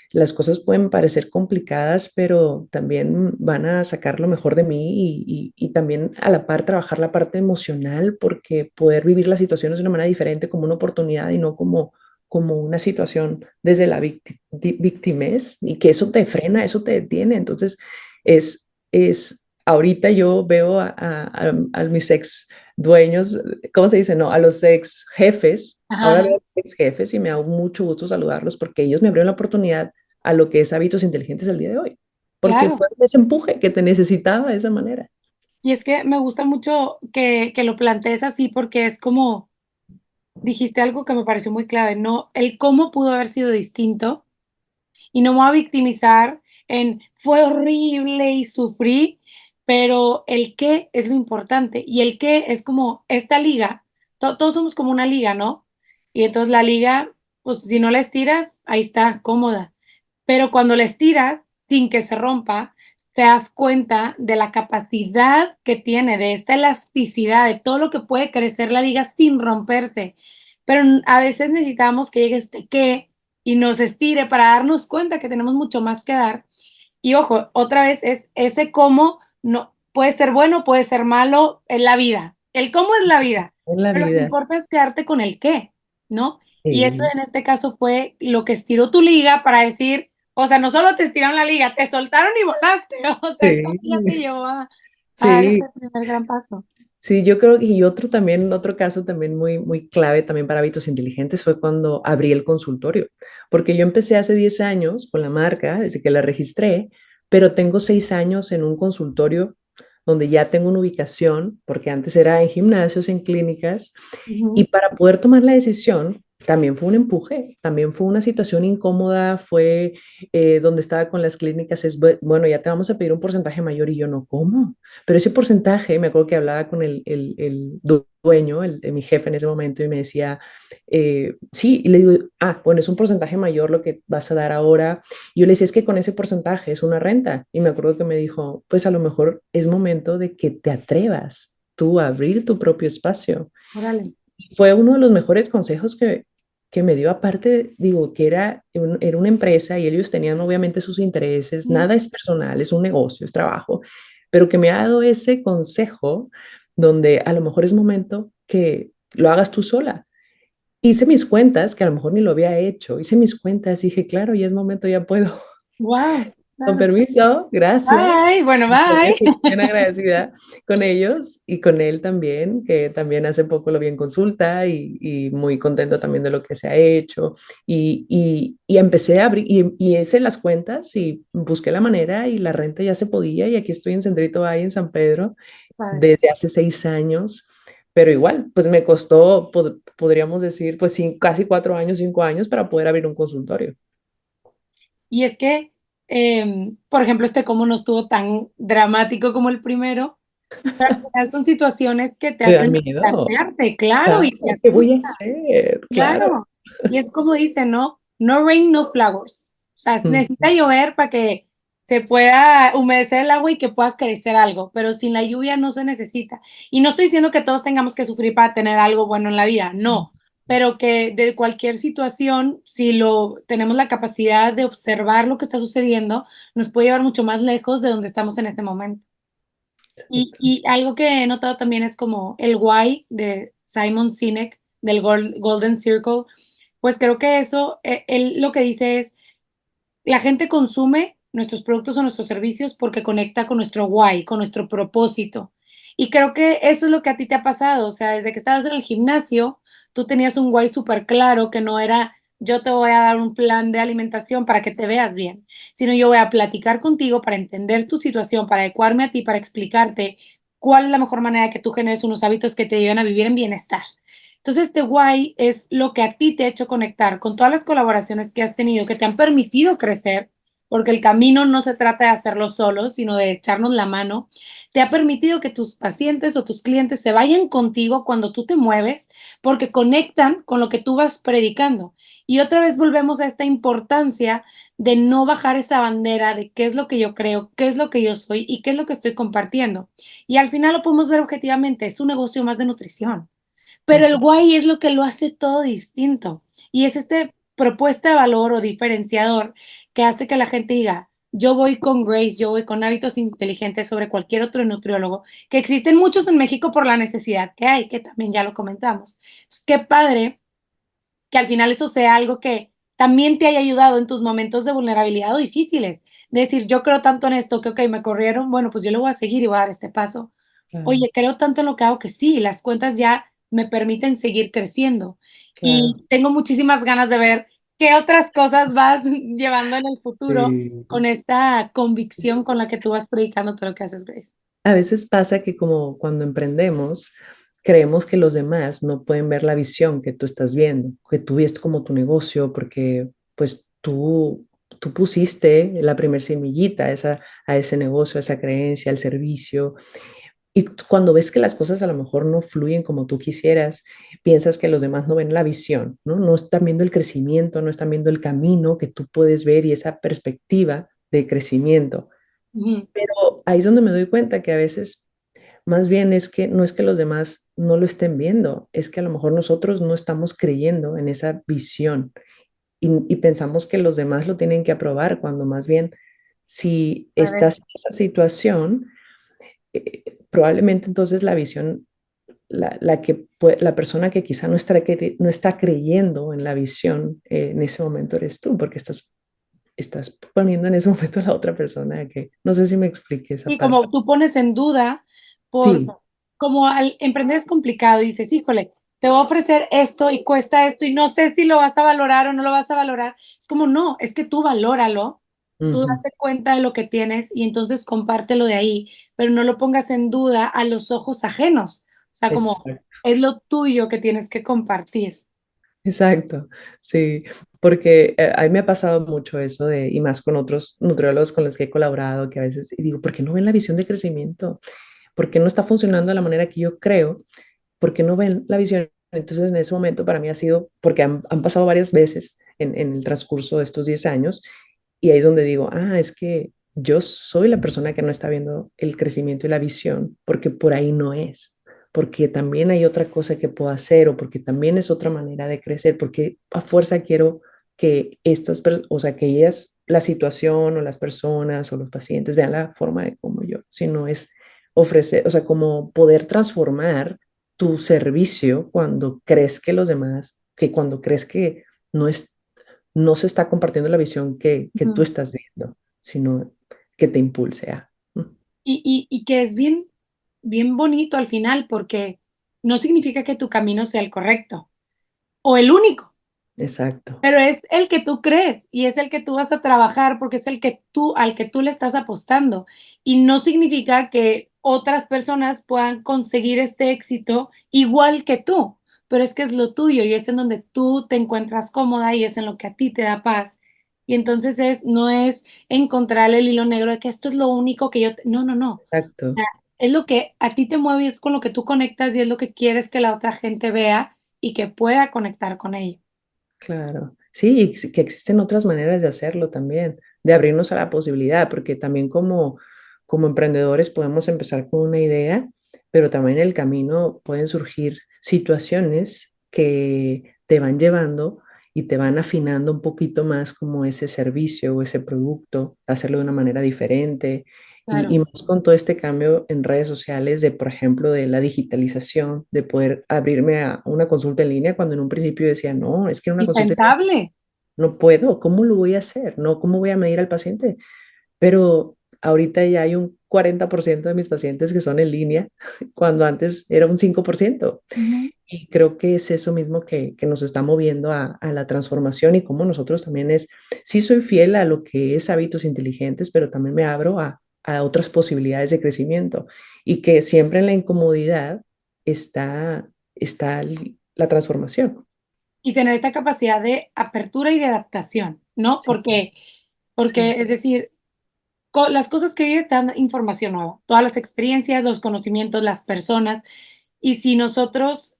las cosas pueden parecer complicadas, pero también van a sacar lo mejor de mí y también a la par trabajar la parte emocional, porque poder vivir las situaciones de una manera diferente como una oportunidad y no como una situación desde la victimez y que eso te frena, eso te detiene. Entonces, ahorita yo veo a mis ex dueños, ¿cómo se dice? No, a los ex jefes. Ajá, Ahora ajá. veo a los ex jefes y me da mucho gusto saludarlos porque ellos me abrieron la oportunidad a lo que es hábitos inteligentes el día de hoy. Porque Claro. fue ese empuje que te necesitaba de esa manera. Y es que me gusta mucho que lo plantees así porque es como, dijiste algo que me pareció muy clave, ¿no? El cómo pudo haber sido distinto y no me voy a victimizar en fue horrible y sufrí, pero el qué es lo importante y el qué es como esta liga, todos somos como una liga, ¿no? Y entonces la liga, pues si no la estiras, ahí está, cómoda. Pero cuando la estiras sin que se rompa, te das cuenta de la capacidad que tiene, de esta elasticidad, de todo lo que puede crecer la liga sin romperse. Pero a veces necesitamos que llegue este qué y nos estire para darnos cuenta que tenemos mucho más que dar. Y ojo, otra vez es ese cómo, no puede ser bueno, puede ser malo, en la vida. El cómo es la vida, En la pero lo que vida. importa es quedarte con el qué, ¿no? Y eso Sí, en este caso fue lo que estiró tu liga para decir, o sea, no solo te estiraron la liga, te soltaron y volaste. O sea, esta liga te sí, llevó a dar sí. ese primer gran paso. Sí, yo creo que y otro también, otro caso también muy clave también para hábitos inteligentes fue cuando abrí el consultorio, porque yo empecé hace 10 años con la marca, desde que la registré, pero tengo 6 años en un consultorio donde ya tengo una ubicación, porque antes era en gimnasios, en clínicas, y Ujú. para poder tomar la decisión, también fue un empuje, también fue una situación incómoda, fue donde estaba con las clínicas, es, bueno, ya te vamos a pedir un porcentaje mayor y yo no, ¿cómo? Pero ese porcentaje, me acuerdo que hablaba con el dueño, mi jefe en ese momento, y me decía, sí, y le digo, bueno, es un porcentaje mayor lo que vas a dar ahora. Y yo le decía, es que con ese porcentaje es una renta. Y me acuerdo que me dijo, pues a lo mejor es momento de que te atrevas tú a abrir tu propio espacio. Órale. Fue uno de los mejores consejos que me dio, aparte, digo, que era una empresa y ellos tenían obviamente sus intereses, Mm. nada es personal, es un negocio, es trabajo, pero que me ha dado ese consejo donde a lo mejor es momento que lo hagas tú sola. Hice mis cuentas, que a lo mejor ni lo había hecho, hice mis cuentas, dije, claro, ya es momento, ya puedo. Wow, Con claro. permiso, gracias. Bye, bueno, bye. Bien agradecida con ellos y con él también, que también hace poco lo vi en consulta y muy contento también de lo que se ha hecho. Y empecé a abrir y hice las cuentas y busqué la manera y la renta ya se podía y aquí estoy en Centrito Valle, en San Pedro, Padre. desde hace 6 años. Pero igual, pues me costó, podríamos decir, pues casi 4 años, 5 años para poder abrir un consultorio. Y es que, por ejemplo, este cómo no estuvo tan dramático como el primero, pero al final son situaciones que te Me da hacen miedo. plantearte, claro, Claro, y te ¿qué voy a asusta, hacer? Claro. claro. Y es como dice, ¿no? No rain, no flowers. O sea, Mm, necesita llover para que se pueda humedecer el agua y que pueda crecer algo, pero sin la lluvia no se necesita. Y no estoy diciendo que todos tengamos que sufrir para tener algo bueno en la vida, no, pero que de cualquier situación, si lo tenemos la capacidad de observar lo que está sucediendo, nos puede llevar mucho más lejos de donde estamos en este momento. exacto. Y algo que he notado también es como el why de Simon Sinek, del Golden Circle, pues creo que eso, él lo que dice es, la gente consume nuestros productos o nuestros servicios porque conecta con nuestro why, con nuestro propósito. Y creo que eso es lo que a ti te ha pasado. O sea, desde que estabas en el gimnasio, tú tenías un why súper claro que no era yo te voy a dar un plan de alimentación para que te veas bien, sino yo voy a platicar contigo para entender tu situación, para adecuarme a ti, para explicarte cuál es la mejor manera de que tú generes unos hábitos que te lleven a vivir en bienestar. Entonces, este why es lo que a ti te ha hecho conectar con todas las colaboraciones que has tenido, que te han permitido crecer, porque el camino no se trata de hacerlo solo, sino de echarnos la mano. Te ha permitido que tus pacientes o tus clientes se vayan contigo cuando tú te mueves, porque conectan con lo que tú vas predicando. Y otra vez volvemos a esta importancia de no bajar esa bandera de qué es lo que yo creo, qué es lo que yo soy y qué es lo que estoy compartiendo. Y al final lo podemos ver objetivamente, es un negocio más de nutrición, Pero el why es lo que lo hace todo distinto. Y es este propuesta de valor o diferenciador que hace que la gente diga, yo voy con Grace, yo voy con hábitos inteligentes sobre cualquier otro nutriólogo, que existen muchos en México por la necesidad que hay, que también ya lo comentamos. Entonces, qué padre que al final eso sea algo que también te haya ayudado en tus momentos de vulnerabilidad o difíciles. De decir, yo creo tanto en esto que, ok, me corrieron, bueno, pues yo lo voy a seguir y voy a dar este paso. Claro, Oye, creo tanto en lo que hago que sí, las cuentas ya me permiten seguir creciendo. claro. Y tengo muchísimas ganas de ver qué otras cosas vas llevando en el futuro Sí. con esta convicción con la que tú vas predicando todo lo que haces, Grace. A veces pasa que como cuando emprendemos, creemos que los demás no pueden ver la visión que tú estás viendo, que tú ves como tu negocio, porque pues tú pusiste la primer semillita a ese negocio, a esa creencia, al servicio. Y cuando ves que las cosas a lo mejor no fluyen como tú quisieras, piensas que los demás no ven la visión, ¿no? No están viendo el crecimiento, no están viendo el camino que tú puedes ver y esa perspectiva de crecimiento. Ujú, Pero ahí es donde me doy cuenta que a veces más bien es que no es que los demás no lo estén viendo, es que a lo mejor nosotros no estamos creyendo en esa visión y pensamos que los demás lo tienen que aprobar, cuando más bien si a ver. estás en esa situación, probablemente entonces la visión, la persona que quizá no está creyendo en la visión, en ese momento eres tú, porque estás poniendo en ese momento a la otra persona que, no sé si me expliqué esa Y parte. como tú pones en duda, por Sí. como al emprender es complicado y dices, híjole, te voy a ofrecer esto y cuesta esto y no sé si lo vas a valorar o no lo vas a valorar. Es como, no, es que tú valóralo, tú Ujú. date cuenta de lo que tienes y entonces compártelo de ahí, pero no lo pongas en duda a los ojos ajenos. O sea, como Exacto, es lo tuyo que tienes que compartir. exacto, sí, porque a mí me ha pasado mucho eso de, y más con otros nutriólogos con los que he colaborado, que a veces y digo, ¿por qué no ven la visión de crecimiento? ¿Por qué no está funcionando de la manera que yo creo? ¿Por qué no ven la visión? Entonces, en ese momento para mí ha sido, porque han pasado varias veces en el transcurso de estos 10 años, y ahí es donde digo, es que yo soy la persona que no está viendo el crecimiento y la visión, porque por ahí no es, porque también hay otra cosa que puedo hacer, o porque también es otra manera de crecer, porque a fuerza quiero que o sea, que ellas, la situación o las personas o los pacientes vean la forma de como yo, sino es ofrecer, o sea, como poder transformar tu servicio cuando crees que los demás, que cuando crees que no es, no se está compartiendo la visión que tú Ujú. estás viendo, sino que te impulse a. Y que es bien, bien bonito al final, porque no significa que tu camino sea el correcto o el único. Exacto, Pero es el que tú crees y es el que tú vas a trabajar porque es el que tú al que tú le estás apostando. Y no significa que otras personas puedan conseguir este éxito igual que tú, pero es que es lo tuyo y es en donde tú te encuentras cómoda y es en lo que a ti te da paz. Y entonces no es encontrar el hilo negro de que esto es lo único que yo, no, no, no. O exacto, sea, es lo que a ti te mueve y es con lo que tú conectas y es lo que quieres que la otra gente vea y que pueda conectar con ello. claro. Sí, y que existen otras maneras de hacerlo también, de abrirnos a la posibilidad, porque también como emprendedores podemos empezar con una idea, pero también en el camino pueden surgir situaciones que te van llevando y te van afinando un poquito más como ese servicio o ese producto, hacerlo de una manera diferente. Y Claro. más con todo este cambio en redes sociales de, por ejemplo, de la digitalización, de poder abrirme a una consulta en línea cuando en un principio decía, no, es que en una consulta en línea Impensable. no puedo, ¿cómo lo voy a hacer? No, ¿cómo voy a medir al paciente? Pero ahorita ya hay un 40% de mis pacientes que son en línea, cuando antes era un 5%. Ujú. Y creo que es eso mismo que nos está moviendo a la transformación y como nosotros también es, sí soy fiel a lo que es hábitos inteligentes, pero también me abro a otras posibilidades de crecimiento y que siempre en la incomodidad está la transformación. Y tener esta capacidad de apertura y de adaptación, ¿no? Sí, Porque sí, es decir, las cosas que vives te dan información nueva, todas las experiencias, los conocimientos, las personas. Y si nosotros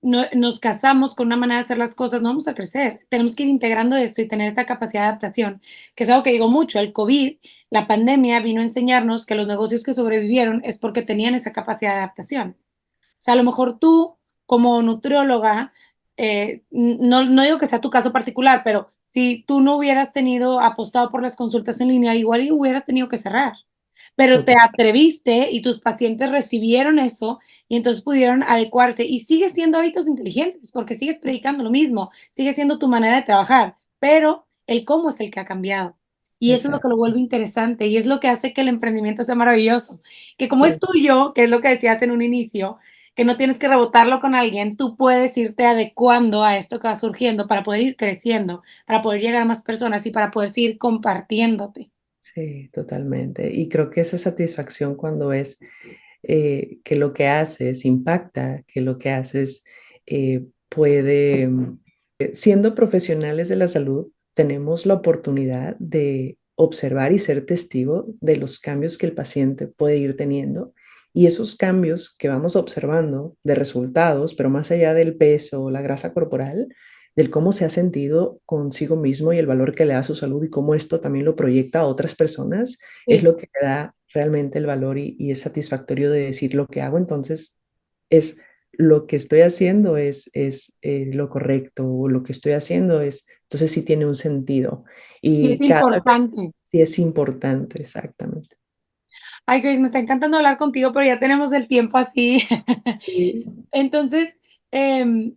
nos casamos con una manera de hacer las cosas, no vamos a crecer. Tenemos que ir integrando esto y tener esta capacidad de adaptación, que es algo que digo mucho. El COVID, la pandemia vino a enseñarnos que los negocios que sobrevivieron es porque tenían esa capacidad de adaptación. O sea, a lo mejor tú como nutrióloga, no digo que sea tu caso particular, pero si tú no hubieras tenido apostado por las consultas en línea, igual y hubieras tenido que cerrar. Pero te Total, atreviste y tus pacientes recibieron eso y entonces pudieron adecuarse y sigue siendo hábitos inteligentes porque sigues predicando lo mismo, sigue siendo tu manera de trabajar, pero el cómo es el que ha cambiado. Y eso es lo que lo exacto. vuelve interesante y es lo que hace que el emprendimiento sea maravilloso. Que como es Sí. tuyo, que es lo que decías en un inicio, que no tienes que rebotarlo con alguien, tú puedes irte adecuando a esto que va surgiendo para poder ir creciendo, para poder llegar a más personas y para poder seguir compartiéndote. Sí, totalmente. Y creo que esa satisfacción cuando es que lo que haces impacta, que lo que haces puede, siendo profesionales de la salud, tenemos la oportunidad de observar y ser testigo de los cambios que el paciente puede ir teniendo. Y esos cambios que vamos observando de resultados, pero más allá del peso o la grasa corporal, del cómo se ha sentido consigo mismo y el valor que le da a su salud y cómo esto también lo proyecta a otras personas, es Sí. lo que le da realmente el valor y es satisfactorio de decir lo que hago, entonces es lo que estoy haciendo es lo correcto, o lo que estoy haciendo es, entonces sí tiene un sentido Sí, es y cada vez importante. sí es importante, exactamente. Ay, Grace, me está encantando hablar contigo, pero ya tenemos el tiempo así. Sí. Entonces, em,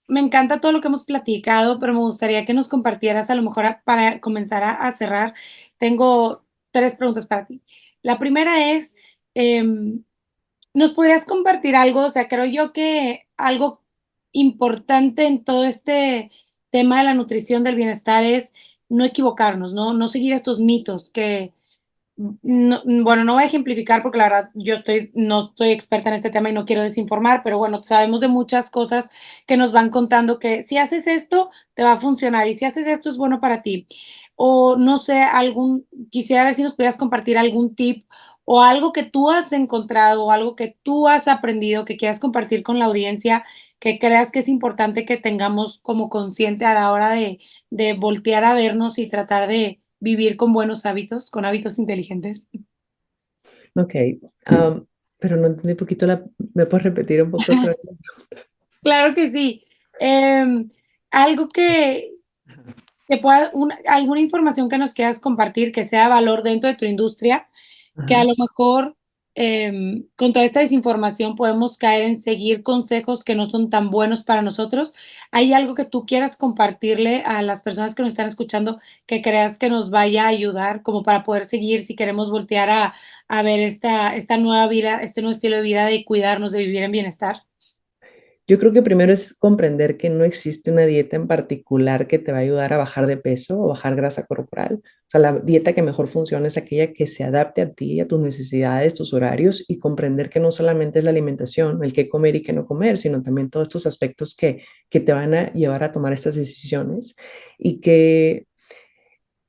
me encanta todo lo que hemos platicado, pero me gustaría que nos compartieras, a lo mejor para comenzar a cerrar, tengo tres preguntas para ti. La primera es, em, ¿nos podrías compartir algo? O sea, creo yo que algo importante en todo este tema de la nutrición, del bienestar, es no equivocarnos, no seguir estos mitos que no, bueno, no voy a ejemplificar porque la verdad no estoy experta en este tema y no quiero desinformar, pero bueno, sabemos de muchas cosas que nos van contando que si haces esto, te va a funcionar y si haces esto es bueno para ti. O no sé, quisiera ver si nos pudieras compartir algún tip o algo que tú has encontrado o algo que tú has aprendido que quieras compartir con la audiencia que creas que es importante que tengamos como consciente a la hora de voltear a vernos y tratar de vivir con buenos hábitos, con hábitos inteligentes. Ok, am, pero no entendí poquito ¿me puedes repetir un poco otra vez? Claro que sí. Em, algo que pueda, alguna información que nos quieras compartir que sea de valor dentro de tu industria, que a Ajá. lo mejor con toda esta desinformación podemos caer en seguir consejos que no son tan buenos para nosotros. ¿Hay algo que tú quieras compartirle a las personas que nos están escuchando que creas que nos vaya a ayudar como para poder seguir si queremos voltear a ver esta nueva vida, este nuevo estilo de vida de cuidarnos, de vivir en bienestar? Yo creo que primero es comprender que no existe una dieta en particular que te va a ayudar a bajar de peso o bajar grasa corporal. O sea, la dieta que mejor funciona es aquella que se adapte a ti, a tus necesidades, tus horarios y comprender que no solamente es la alimentación, el qué comer y qué no comer, sino también todos estos aspectos que te van a llevar a tomar estas decisiones y que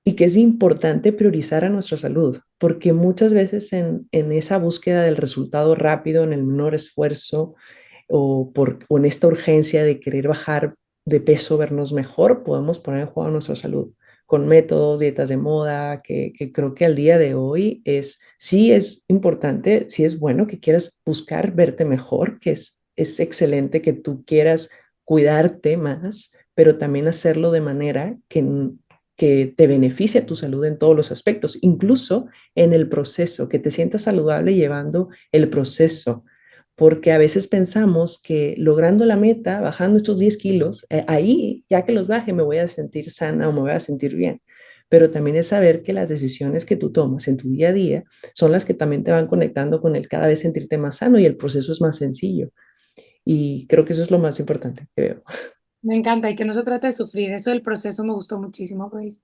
es importante priorizar a nuestra salud, porque muchas veces en esa búsqueda del resultado rápido, en el menor esfuerzo o en esta urgencia de querer bajar de peso, vernos mejor, podemos poner en juego nuestra salud con métodos, dietas de moda, que creo que al día de hoy sí es importante, sí es bueno que quieras buscar verte mejor, es excelente que tú quieras cuidarte más, pero también hacerlo de manera que te beneficie a tu salud en todos los aspectos, incluso en el proceso, que te sientas saludable llevando el proceso, porque a veces pensamos que logrando la meta, bajando estos 10 kilos, ahí, ya que los baje, me voy a sentir sana o me voy a sentir bien. Pero también es saber que las decisiones que tú tomas en tu día a día son las que también te van conectando con el cada vez sentirte más sano y el proceso es más sencillo. Y creo que eso es lo más importante que veo. Me encanta y que no se trate de sufrir. Eso del proceso me gustó muchísimo, Grace.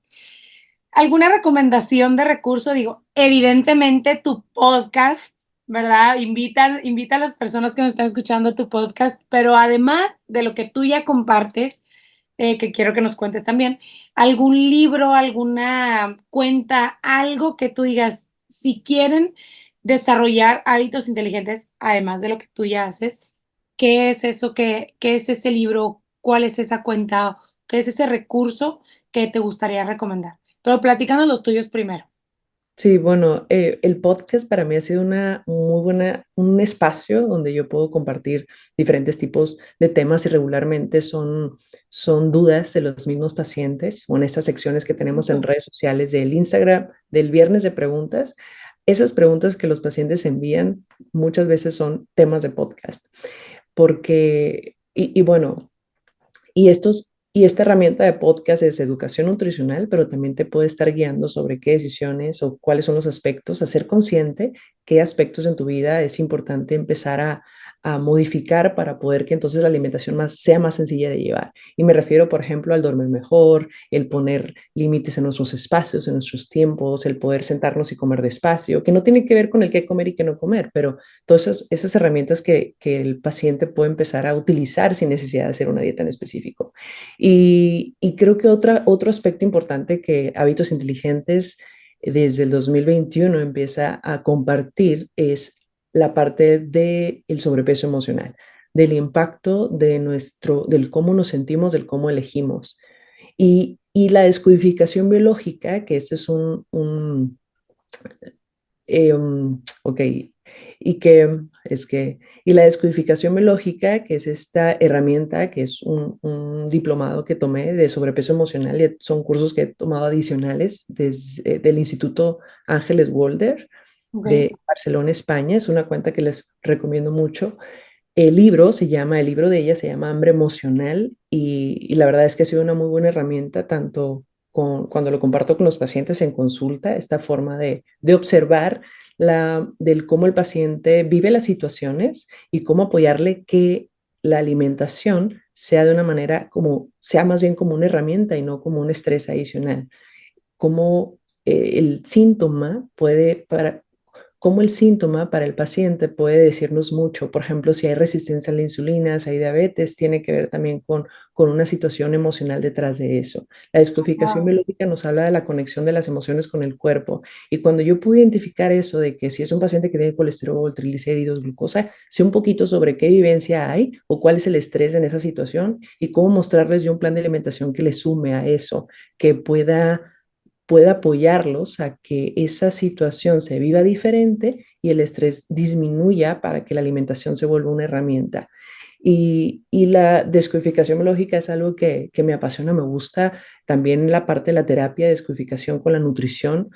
¿Alguna recomendación de recurso? Digo, evidentemente tu podcast, ¿verdad? Invita a las personas que nos están escuchando a tu podcast, pero además de lo que tú ya compartes, que quiero que nos cuentes también, algún libro, alguna cuenta, algo que tú digas, si quieren desarrollar hábitos inteligentes, además de lo que tú ya haces, ¿qué es eso? ¿Qué es ese libro? ¿Cuál es esa cuenta? ¿Qué es ese recurso que te gustaría recomendar? Pero platícanos los tuyos primero. Sí, bueno, el podcast para mí ha sido una muy buena, un espacio donde yo puedo compartir diferentes tipos de temas y regularmente son dudas de los mismos pacientes o en estas secciones que tenemos en Justo. redes sociales del Instagram, del viernes de preguntas. Esas preguntas que los pacientes envían muchas veces son temas de podcast, porque, y bueno, y esta herramienta de podcast es educación nutricional, pero también te puede estar guiando sobre qué decisiones o cuáles son los aspectos, a ser consciente qué aspectos en tu vida es importante empezar a modificar para poder que entonces la alimentación sea más sencilla de llevar. Y me refiero, por ejemplo, al dormir mejor, el poner límites en nuestros espacios, en nuestros tiempos, el poder sentarnos y comer despacio, que no tiene que ver con el qué comer y qué no comer, pero todas esas herramientas que el paciente puede empezar a utilizar sin necesidad de hacer una dieta en específico. Y creo que otro aspecto importante que Hábitos Inteligentes desde el 2021 empieza a compartir es la parte del sobrepeso emocional, del impacto del cómo nos sentimos, del cómo elegimos. Y la descodificación biológica, que este es ok, y que es que, y la descodificación biológica, que es esta herramienta, que es un diplomado que tomé de sobrepeso emocional, y son cursos que he tomado adicionales desde del Instituto Ángeles Walder Ok. de Barcelona, España. Es una cuenta que les recomiendo mucho. El libro de ella se llama Hambre Emocional y la verdad es que ha sido una muy buena herramienta, tanto cuando lo comparto con los pacientes en consulta, esta forma de observar del cómo el paciente vive las situaciones y cómo apoyarle que la alimentación sea de una manera sea más bien como una herramienta y no como un estrés adicional. Cómo el síntoma puede, cómo el síntoma para el paciente puede decirnos mucho. Por ejemplo, si hay resistencia a la insulina, si hay diabetes, tiene que ver también con una situación emocional detrás de eso. La descodificación Wow. biológica nos habla de la conexión de las emociones con el cuerpo. Y cuando yo pude identificar eso de que si es un paciente que tiene colesterol, triglicéridos, glucosa, sé un poquito sobre qué vivencia hay o cuál es el estrés en esa situación y cómo mostrarles yo un plan de alimentación que le sume a eso, que pueda apoyarlos a que esa situación se viva diferente y el estrés disminuya para que la alimentación se vuelva una herramienta. Y la descodificación biológica es algo que me apasiona, me gusta también la parte de la terapia de descodificación con la nutrición.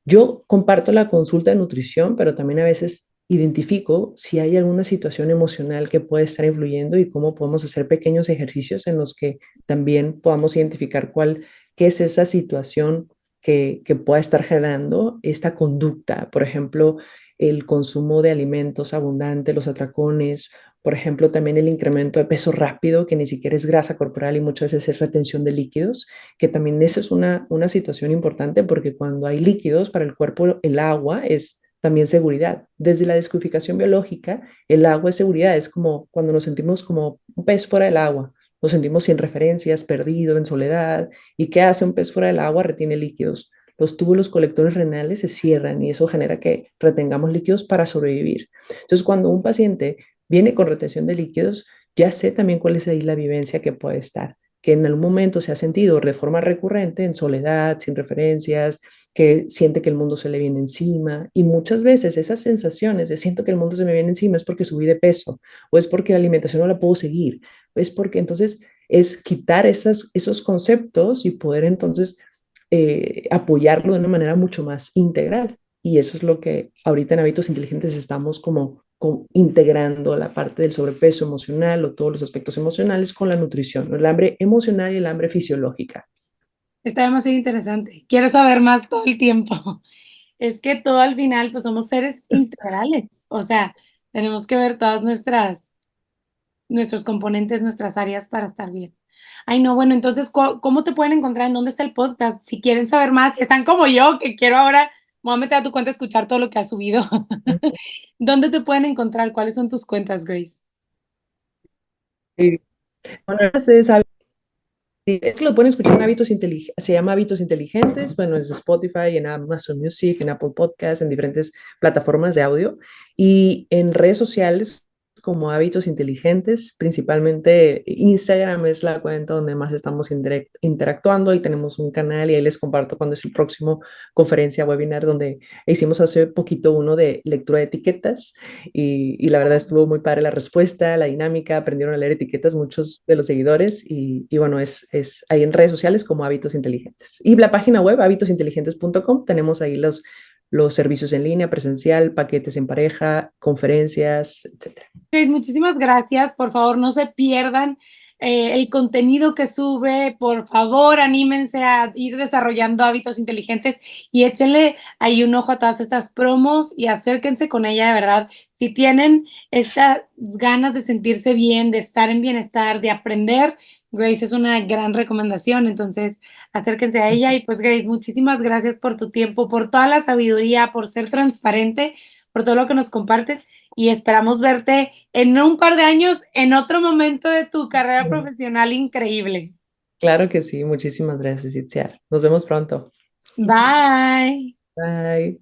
Yo comparto la consulta de nutrición, pero también a veces identifico si hay alguna situación emocional que puede estar influyendo y cómo podemos hacer pequeños ejercicios en los que también podamos identificar qué es esa situación que pueda estar generando esta conducta. Por ejemplo, el consumo de alimentos abundantes, los atracones, por ejemplo, también el incremento de peso rápido, que ni siquiera es grasa corporal y muchas veces es retención de líquidos, que también esa es una situación importante porque cuando hay líquidos para el cuerpo, el agua es también seguridad. Desde la descodificación biológica, el agua es seguridad, es como cuando nos sentimos como un pez fuera del agua, nos sentimos sin referencias, perdido, en soledad. ¿Y qué hace un pez fuera del agua? Retiene líquidos. Los túbulos colectores renales se cierran y eso genera que retengamos líquidos para sobrevivir. Entonces, cuando un paciente viene con retención de líquidos, ya sé también cuál es ahí la vivencia que puede estar, que en algún momento se ha sentido de forma recurrente en soledad, sin referencias, que siente que el mundo se le viene encima y muchas veces esas sensaciones de siento que el mundo se me viene encima es porque subí de peso o es porque la alimentación no la puedo seguir, es porque entonces es quitar esos conceptos y poder entonces apoyarlo de una manera mucho más integral. Y eso es lo que ahorita en Hábitos Inteligentes estamos como integrando la parte del sobrepeso emocional o todos los aspectos emocionales con la nutrición, ¿no? El hambre emocional y el hambre fisiológica. Está demasiado interesante. Quiero saber más todo el tiempo. Es que todo al final, pues somos seres integrales. O sea, tenemos que ver todas nuestros componentes, nuestras áreas para estar bien. Ay, no, bueno, entonces, ¿cómo te pueden encontrar? ¿En dónde está el podcast? Si quieren saber más, si están como yo, que quiero ahora, me voy a meter a tu cuenta a escuchar todo lo que has subido. ¿Dónde te pueden encontrar? ¿Cuáles son tus cuentas, Grace? Y, bueno, es que lo pueden escuchar en Hábitos Inteligentes, se llama Hábitos Inteligentes, bueno, es Spotify, en Amazon Music, en Apple Podcasts, en diferentes plataformas de audio y en redes sociales como Hábitos Inteligentes. Principalmente Instagram es la cuenta donde más estamos interactuando y tenemos un canal y ahí les comparto cuando es el próximo conferencia, webinar, donde hicimos hace poquito uno de lectura de etiquetas y la verdad estuvo muy padre la respuesta, la dinámica, aprendieron a leer etiquetas muchos de los seguidores y bueno, es ahí en redes sociales como Hábitos Inteligentes. Y la página web, hábitosinteligentes.com, tenemos ahí los servicios en línea, presencial, paquetes en pareja, conferencias, etcétera. Grace, muchísimas gracias. Por favor, no se pierdan el contenido que sube. Por favor, anímense a ir desarrollando hábitos inteligentes y échenle ahí un ojo a todas estas promos y acérquense con ella de verdad. Si tienen estas ganas de sentirse bien, de estar en bienestar, de aprender, Grace es una gran recomendación. Entonces, acérquense a ella y pues Grace, muchísimas gracias por tu tiempo, por toda la sabiduría, por ser transparente, por todo lo que nos compartes y esperamos verte en un par de años en otro momento de tu carrera profesional increíble. Claro que sí, muchísimas gracias, Itziar. Nos vemos pronto. Bye. Bye.